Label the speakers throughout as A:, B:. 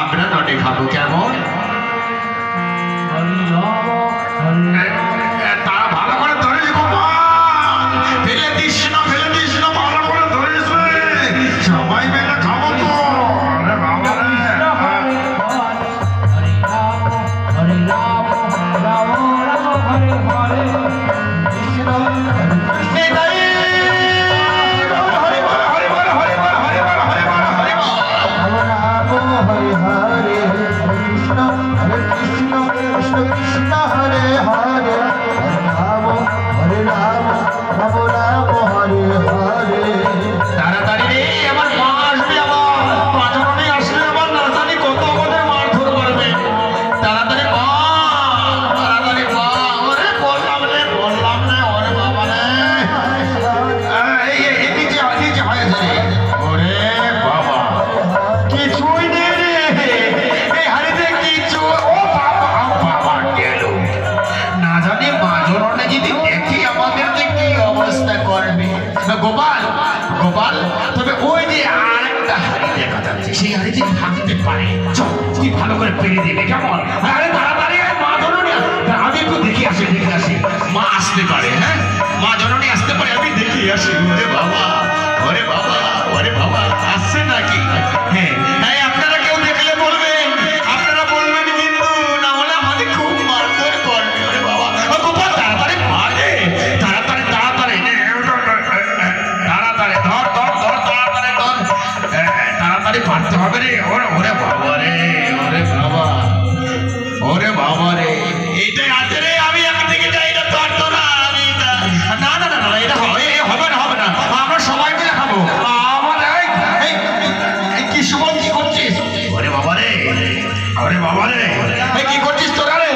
A: আমরা নটে খাবো কেমন? তারা ভালো করে ধরিস গোপাল, ফেলে দিস না, ফেলে দিস না, ভালো করে ধরিস রে, সবাই মিলে খাবো তো। আরে বাবা গোপাল গোপাল, তবে ওই যে আরেকটা হাড়ি দেখা যাচ্ছে, সেই হাড়ি যে ভাঙতে পারে, তুই ভালো করে পেরে দিবি কেমন? আরে তাড়াতাড়ি মা জননী, আমি একটু দেখে আসি, দেখে আসি, মা আসতে পারে, হ্যাঁ মা জননী আসতে পারে, আমি দেখে আসি। ওরে বাবা, ওরে বাবা, ওরে বাবা, আসছে নাকি? হ্যাঁ হ্যাঁ, আপনারা কেউ দেখলে বলবেন, আপনারা বলবেন কিন্তু, না হলে আমাদের খুব মারধর করবে। ওরে বাবা, গোপাল তাড়াতাড়ি মারে, তাড়াতাড়ি তাড়াতাড়ি তাড়াতাড়ি ধর ধর ধর, তাড়াতাড়ি ধর, তাড়াতাড়ি পারতে হবে রে। ওরে ওরে বাবা রে, ওরে বাবা, ওরে বাবা রে, এইটাই আছে রে। আমি একদিকে যাই, এটা ধর ধর, আমি না না না না, এটা হবে না, হবে না, আমরা সবাই মিলে খাবো। আমার কি সুমন, কি করছিস? ওরে বাবা রে, ওরে বাবা রে, কি করছিস তোরা রে?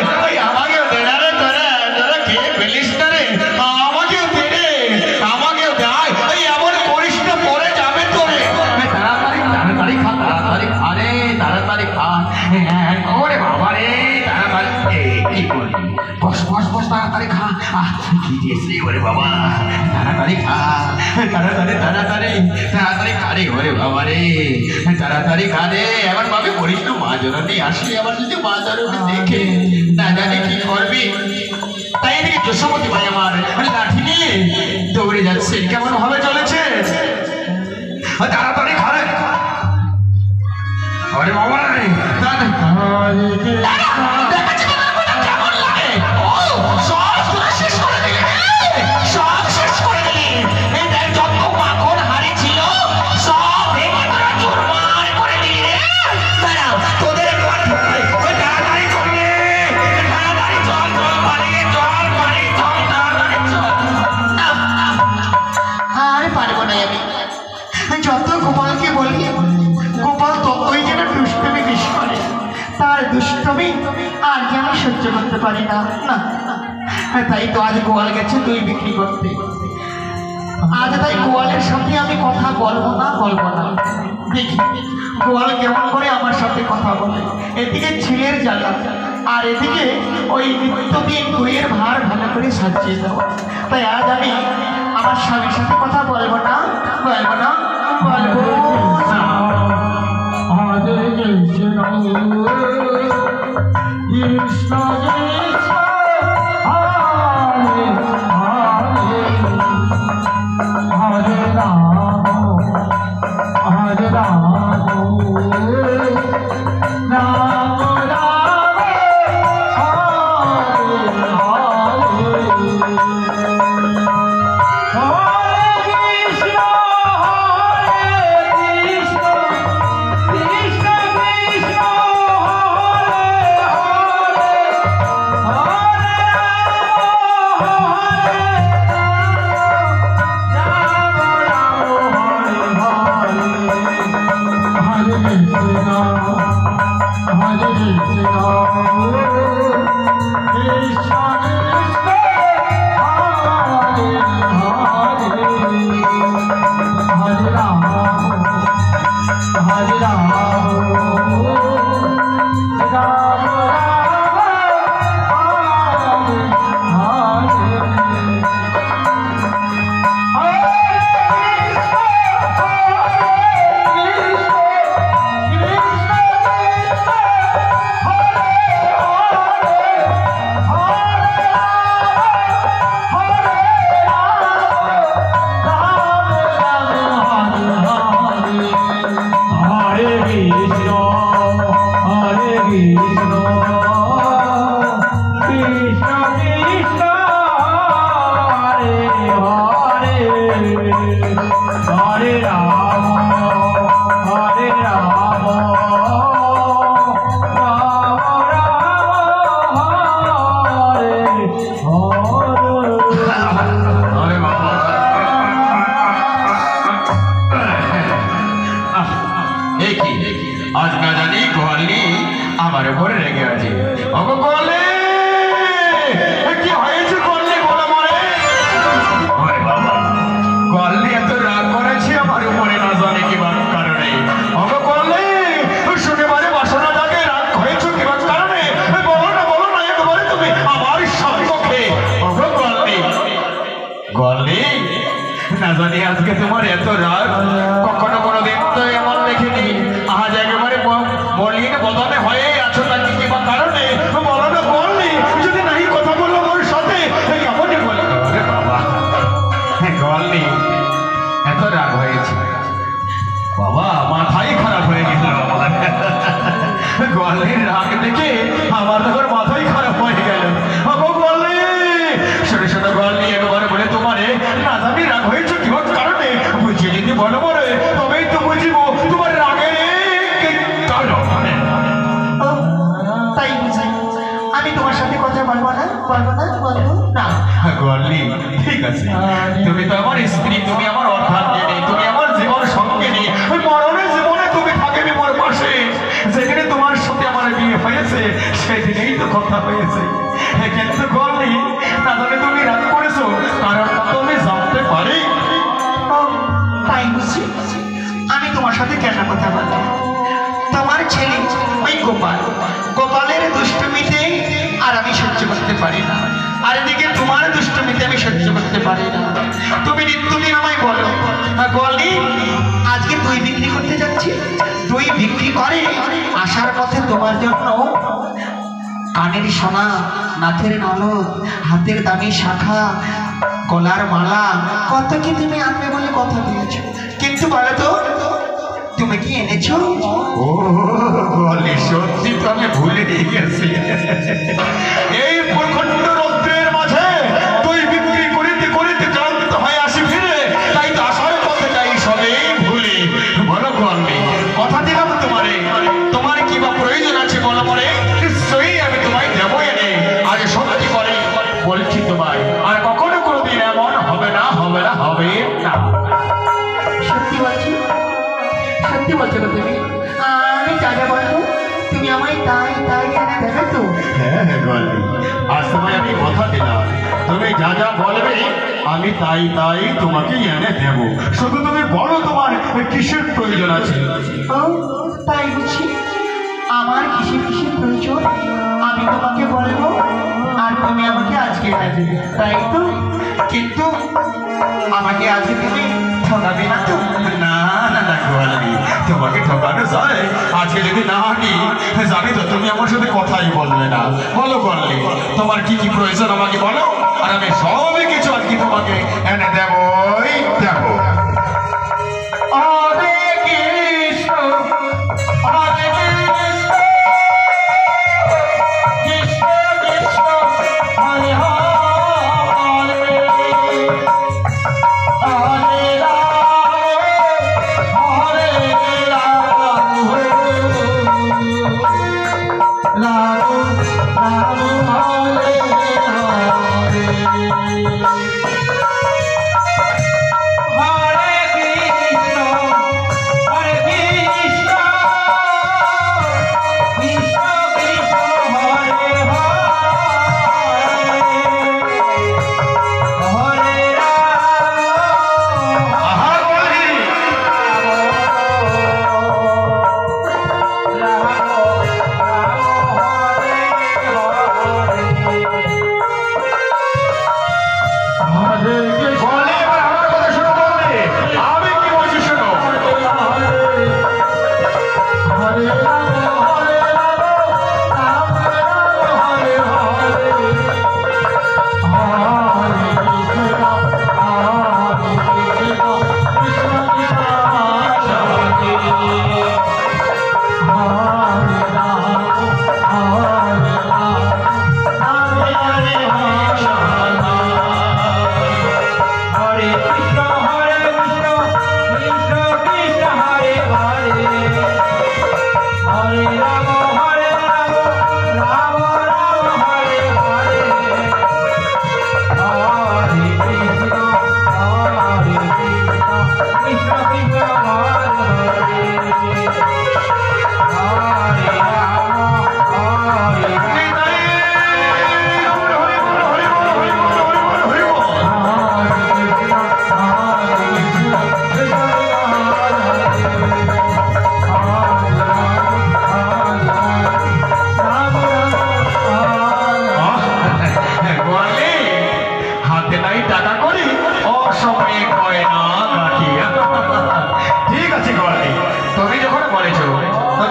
A: আমাকেও দে না রে, তোরা খেয়ে ফেলিস না রে, আমাকেও দে রে, আমাকেও দে। এমন করিস না, পরে যাবে তোরে। তাড়াতাড়ি তাড়াতাড়ি খা, তাড়াতাড়ি খা রে, তাড়াতাড়ি খা। ওরে বাবা রে, তাড়াতাড়ি কি করবি? বস বস বস, তাড়াতাড়ি খা। কি দিয়েছ রে? ওরে বাবা, তাড়াতাড়ি খা, তাড়াতাড়ি তাড়াতাড়ি তাড়াতাড়ি খা রে। ওরে বাবা রে, তাড়াতাড়ি খা রে। এমন ভাবে করিস না, মা জননী আসলে আবার যদি মা জননী দেখে, না জানি কি করবি। তাই এদিকে যশোমতী ভাই আমার লাঠি নিয়ে দৌড়ে যাচ্ছে, কেমন ভাবে চলেছে। তাড়াতাড়ি খা রে। ওরে বাবা রে, কেমন লাগে? সব শেষ করে দিলে, সব শেষ করে দিলে। এই দেখ, যত মাখন হাড়ি ছিল সব ভেঙে তোরা চুরমার করে দিলি রে। দাঁড়াও, তোদের তাড়াতাড়ি করলে, তাড়াতাড়ি চল, চল পালিয়ে চল, পালিয়ে চল, তাড়াতাড়ি চল। আর পারবো না আমি, যত গোপালকে বলি গোপাল ততই যেন দুষ্টমি বেশি করে। তার দুষ্টমি আর যেন সহ্য করতে পারি না। তাই তো আজ গোয়াল গেছে তুই বিক্রি করতে। আজ তাই গোয়ালের সাথে আমি কথা বলবো না, দেখি গোয়াল কেমন করে আমার সাথে কথা বলে। এদিকে ছেলের জ্বালা, আর এদিকে ওই নিত্যদিন বইয়ের ভার ভালো করে সাজিয়ে দেওয়া। তাই আজ আমি আমার স্বামীর সাথে কথা বলবো না, বলবো না, বলবো না। আজ না জানি গোয়ালি আমার উপরে রেগে আছে। গোয়ালি কি হয়েছে? গোয়ালি বলে মরে বাবা, গোয়ালি এত রাগ করেছে আমার উপরে না জানি কি কারণে। গোয়ালি শুনে মানে বাসনা জাগে রাগ হয়েছে কি কারণে? বলো না একবারে তুমি আমার সম্মুখে। গোয়ালি গোয়ালি না জানি আজকে তোমার এত রাগ, কখনো কোনোদিন তো এমন দেখিনি। আজ একেবারে মলিন বদনে হয়ে আছো নাকি কিংবা কারণে? বলো না বললি, যদি নাই কথা বলো ওর সাথে কেমনই বলে বাবা। বললি এত রাগ হয়েছে বাবা, মাথাই খারাপ হয়ে গেল আমার। গোয়ালির রাগ দেখে আমার তখন মাথাই খারাপ হয়ে গেল। বললি শোনো শোনো গোয়ালি, একবারে বলে তোমারে না জানি রাগ হয়েছে কিংবা কারণে বুঝিয়ে যদি বলো বলে তবেই তো বুঝিব তোমার রাগের
B: তাই বুঝি আমি তোমার সাথে কথা বলবো না।
A: গোয়ালি ঠিক আছে, তুমি তো আমার স্ত্রী, তুমি আমার অর্ধাঙ্গিনী, তুমি আমার জীবন সঙ্গিনী। মরণের জীবনে তুমি থাকবে মোর পাশে। যেখানে তোমার সাথে আমার বিয়ে হয়েছে সেদিনেই তো কথা হয়েছে। কিন্তু গোয়ালি না জানে তুমি রাগ করেছো, কারণ তুমি জানতে পারি।
B: তাই বুঝি আমি তোমার সাথে কেন কথা বলবো? তোমার ছেলে ওই গোপালের দুষ্টমিতে আর আমি সহ্য করতে পারি না, আর এদিকে তোমার দুষ্টমিতে আমি সহ্য করতে পারি না। তুমি নিত্যদিন আমায় বলো গোয়ালি আজকে দই বিক্রি করতে যাচ্ছি, দই বিক্রি করে আসার পথে তোমার জন্য কানের সোনা, নাথের নলদ, হাতের দামি শাখা, গলার মালা কত কি তুমি আনবে বলে কথা দিয়েছো। কিন্তু বলো তো তুমি কি এনেছো?
A: ও গোয়ালি সত্যি তো আমি ভুলে গেছি। এই প্রখণ্ড রৌদ্রের মাঝে তুই বিক্রি করিতে করিতে ক্লান্ত হয়ে আসি ফিরে, তাই তো আসার পথে যাই সবেই ভুলি। বলো গোয়ালি, কথা দিলাম তোমারে, তোমার কি বা প্রয়োজন আছে বলো মরে, নিশ্চয়ই আমি তোমায় দেবো এনে। আজ সত্যি করে বলছি তোমায়, আর কখনো কোনোদিন এমন হবে না, হবে না, হবে না।
B: সত্যি বলছো? সত্যি বলছো তুমি? আমি যা যা বলবো তুমি আমায় তাই এনে দেবে তো?
A: হ্যাঁ গোয়ালি, আজ তোমায় আমি কথা দিলাম, তুমি যা যা বলবে আমি তাই তোমাকে এনে দেবো। শুধু তুমি বলো তোমার কিসের প্রয়োজন আছে।
B: ও তাই বুঝি আমার কিসের প্রয়োজন আমি তোমাকে বলবো, আর তুমি আমাকে আজকে এনে দেবে, তাই তো? কিন্তু আমাকে আজকে তুমি ঠকাবে না তো?
A: না না না গোয়ালি, তোমাকে ঠকানো যায়? আজকে যদি না আনি জানি তো তুমি আমার সাথে কথাই বলবে না। বলো গোয়ালি, তোমার কি কি প্রয়োজন আমাকে বলো, আর আমি সবই কিছু আজকে তোমাকে এনে দেবই দেবো।
B: হরে কৃষ্ণ হরে কৃষ্ণ কৃষ্ণ কৃষ্ণ হরে হরে হরে রাম হরে রাম রাম রাম হরে হরে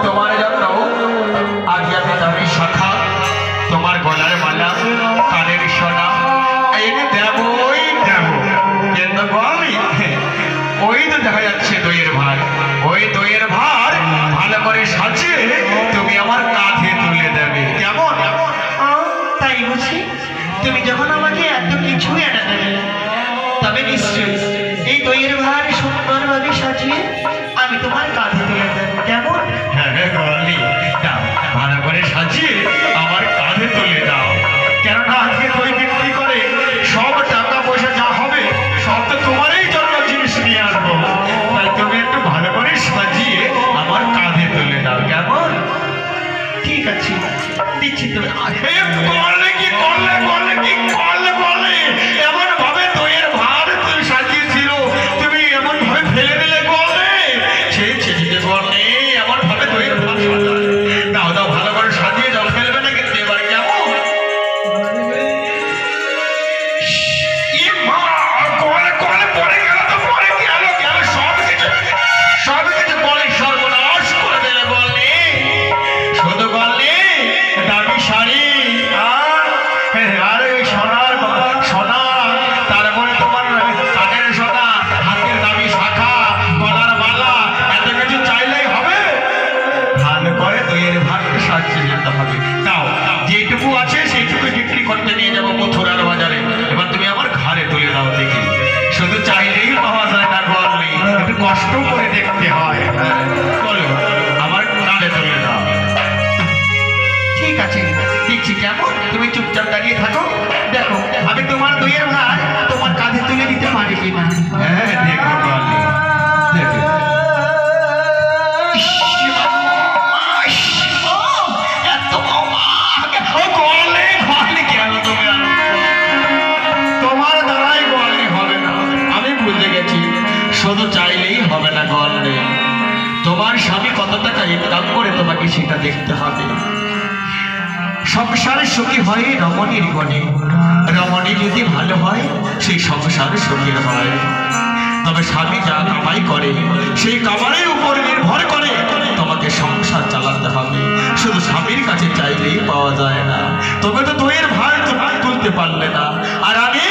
A: তোমার জন্য আজকে আমি দামি শাখা, তোমার গলার মালা, কানের সোনা এনে দেবই দেব। কিন্তু বলি ওই তো দেখা যাচ্ছে দইয়ের ভার, ওই দইয়ের ভার ভালো করে সাজিয়ে তুমি আমার কাঁধে তুলে দেবে, কেমন?
B: তাই বুঝি? তুমি যখন আমাকে এত কিছু এনে দেবে, তবে নিশ্চয়ই এই দইয়ের ভার সুন্দরভাবে সাজিয়ে আমি তোমার কাঁধে তুলে দেবো, কেমন?
A: হ্যাঁ বলি, দাও ভালো করে সাজিয়ে আমার কাঁধে তুলে দাও। কেননা আজকে দই বিক্রি করে সব টাকা পয়সা যা হবে সব তো তোমারই জন্য জিনিস নিয়ে আসবো, তাই তুমি একটু ভালো করে সাজিয়ে আমার কাঁধে তুলে দাও, কেমন?
B: ঠিক আছে, দিচ্ছি তুমি।
A: করলে কি করলে, করলে কি করলে, বলে এমন ভাবে দইয়ের ভার তুমি সাজিয়েছিল, তুমি এমন ভাবে ফেলে দিলে, বলে সেই ছেড়ে বলে এমন ভাবে দইয়ের ভার সাজায়। দাও দাও ভালো করে সাজিয়ে দাও, ফেলবে না কিন্তু এবার, কেমন? কলে কলে পড়ে গেল তো, পড়ে গেল গেল সব কিছু বলে সর্বনাশ করে দিলে, বলনি শুধু বলনি দামি শাড়ি আর ওই সোনার সোনা, তারপরে তোমার কানের সোনা, হাতের দামি শাখা, গলার মালা, এত কিছু চাইলেই হবে? ভালো করে দইয়ের ভাতটা সাজিয়ে যেতে হবে। তাও যেটুকু আছে সেইটুকু বিক্রি করতে নিয়ে যাবো মথুরার বাজারে। এবার তুমি আমার ঘাড়ে তুলে দাও দেখি, শুধু চাইলেই পাওয়া যায় না, বলনি একটু কষ্ট করে দেখতে হয়। বলো আমার ঘাড়ে তুলে দাও।
B: ঠিক আছে, দিচ্ছি, কেমন? তুমি চুপচাপ দাঁড়িয়ে থাকো, দেখো আমি তোমার দইয়ের ভার তোমার কাঁধে তুলে দিতে পারি কিনা।
A: হ্যাঁ দেখো বলনি, দেখো তোমার দ্বারাই বলনি হবে না, আমি বুঝে গেছি। শুধু চাইলেই হবে না, গল্লে তোমার স্বামী কত টাকা ইনকাম করে তোমাকে সেটা দেখতে হবে। সংসারে সুখী হয় রমণীর গণে, রমণী যদি ভালো হয় সেই সংসার সুখী হয়। তবে স্বামী যা কামাই করে সেই কামাইয়ের উপর নির্ভর করে তোমাকে সংসার চালাতে হবে। শুধু স্বামীর কাছে চাইলেই পাওয়া যায় না, তবে তো দইয়ের ভার তুমি তুলতে পারলে না। আর আমি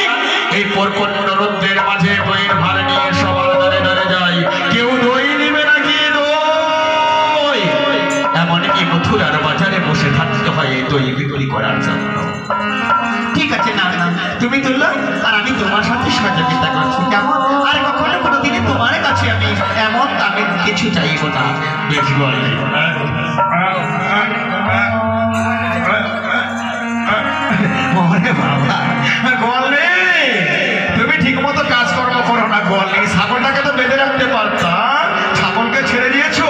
A: এই প্রচণ্ড রৌদ্রের মাঝে দইয়ের ভার নিয়ে সবার ধরে ধরে যাই, কেউ দই নিবে নাকি? দই এমনকি মথুরার বাজারে বসে থাকতে হয় এই দই বিক্রি করার জন্য।
B: ঠিক আছে, না না তুমি তুললো আর আমি তোমার সাথে সহযোগিতা করছি, কেমন? আর কখনো কোনোদিনই তোমার কাছে আমি এমন দামে কিছু চাইব না।
A: বেশ বললি, বললে তুমি ঠিক মতো কাজকর্ম করো না, বললি ছাগলটাকে তো বেঁধে রাখতে পারতাম, ছাগলকে ছেড়ে দিয়েছো।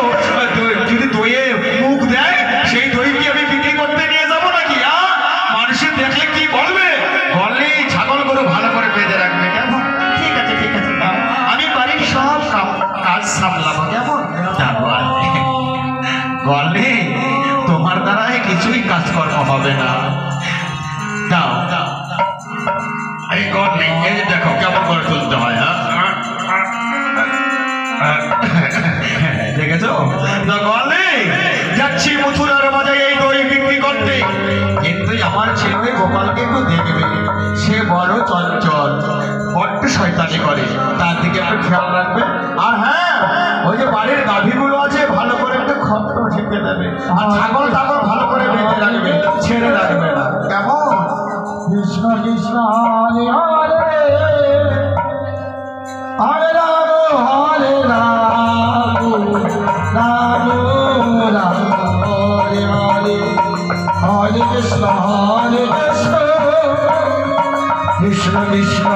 A: যদি দইয়ে মুখ দেয় সেই দই কি আমি বিক্রি করতে নিয়ে যাবো নাকি? মানুষের দেখলে কি বলবে? বললি ছাগল গরু ভালো করে বেঁধে রাখবে, কেমন?
B: ঠিক আছে, ঠিক আছে, আমি বাড়ির সব কাজ সামলাবো, কেমন?
A: বললি তোমার দ্বারাই কিছুই কাজকর্ম হবে না। দাও দাও এই গল্লি, এই যে দেখো কেমন করে তুলতে হয়। দেখেছো তো? গল্লি যাচ্ছি মথুরার বাজারে এই দই বিক্রি করতে, কিন্তু আমার ছেলে গোপালকে একটু দেখবে, সে বড় চঞ্চল, বড্ড শয়তানি করে, তার দিকে একটু খেয়াল রাখবে। আর হ্যাঁ, ওই যে বাড়ির গাভীগুলো আছে ভালো করে একটু খত্ত ঢেকে দেবে, আর ছাগল টাগল ভালো করে বেঁধে রাখবে, ছেড়ে রাখবে না, কেমন?
C: কৃষ্ণ কৃষ্ণ হরে হরে হরে রাম হরে রাম রাম রাম হরে হরে হরে কৃষ্ণ কৃষ্ণ কৃষ্ণ